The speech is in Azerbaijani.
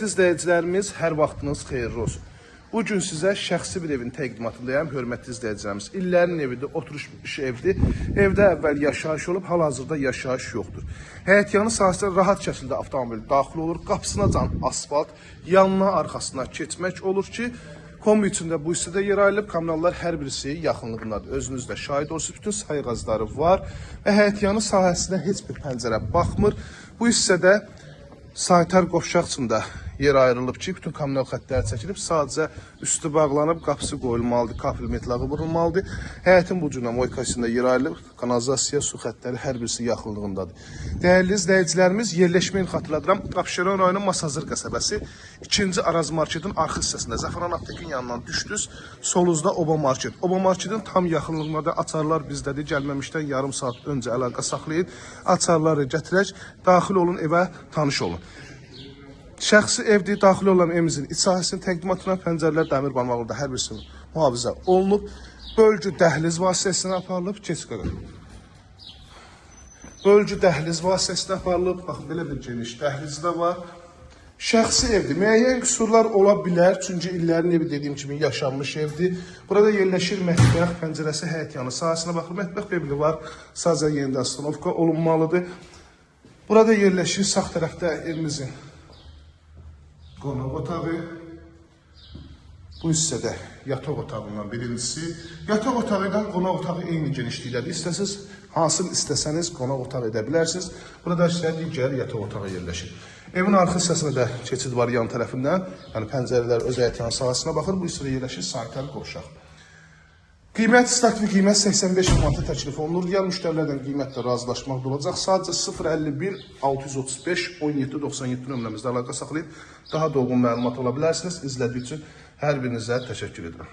İzləyicilərimiz, hər vaxtınız xeyirli olsun. Bugün sizə şəxsi bir evin təqdimatındayım, hörmətli izləyicilərimiz. İllərin evidir, oturmuş evdir. Evdə əvvəl yaşayış olub, hal-hazırda yaşayış yoxdur. Həyətyanı sahəsinə rahat şəkildə avtomobil daxil olur, qapısına can asfalt, yanına, arxasına keçmək olur ki, kombi içində bu hissədə yer ayrılıb, kommunallar hər birisi yaxınlığındadır. Özünüz də şahid olursunuz, bütün sayı qazları var və həyətyanı sahəsinə heç bir pəncərə baxmır. Bu hissədə sanitar qovşaq içində yer ayrılıb ki, bütün kommunal xəttlər çəkilib, sadəcə üstü bağlanıb, qapısı qoyulmalıdır, kapil metlağı vurulmalıdır. Həyətin bu cürlə moykasında yer ayrılıb, kanalizasiya, su xəttləri hər birisi yaxınlığındadır. Dəyərli izləyicilərimiz, yerləşməyin xatırladıram. Abşeron rayonu Masazır qəsəbəsi 2-ci Araz marketin arxa hissəsində Zəfəran aptekin yanından düşdünüz, solunuzda Oba market. Oba marketin tam yaxınlığında da açarlar bizdədir. Gəlməmişdən yarım saat öncə əlaqə saxlayın, açarları gətirək, daxil olun, evə tanış olun. Şəxsi evdir, daxil olan evimizin iç sahəsinin təqdimatına pəncərələr dəmir barmaqlıqda hər birisi mühafizə olunub. Bölgü dəhliz vasitəsilə aparılıb, keç qırıq. Bölgü dəhliz vasitəsilə aparılıb, baxın, belə bir geniş dəhliz də var. Şəxsi evdir, müəyyən qüsurlar ola bilər, çünki illərin evi dediyim kimi yaşanmış evdir. Burada yerləşir mətbəx, pəncərəsi həyətyanı sahəsinə baxılır, mətbəx bebili var, sadəcə yenidən stanovka olunmalıdır. Burada yerləşir sağ tərəfdə evimizin qonaq otağı, bu hissədə yataq otağından birincisi. Yataq otağı ilə qonaq otağı eyni genişlikdədir. İstəsiniz, hansını istəsəniz qonaq otağı edə bilərsiniz. Burada isə digər yataq otağı yerləşir. Evin arxa hissəsində də keçid var yan tərəfindən. Yəni pəncərələr öz həyətyanı sahəsinə baxır. Bu hissədə yerləşir sanitar qovşaq. Qiymət start və qiymət 85 manata təklif olunur. Digər müştərilərdən qiymətlə razılaşmaq olacaq. Sadəcə 051 635 1797 nömrəmizdə əlaqə saxlayıb daha dolğun məlumat ala bilərsiniz. İzlədiyi üçün hər birinizə təşəkkür edirəm.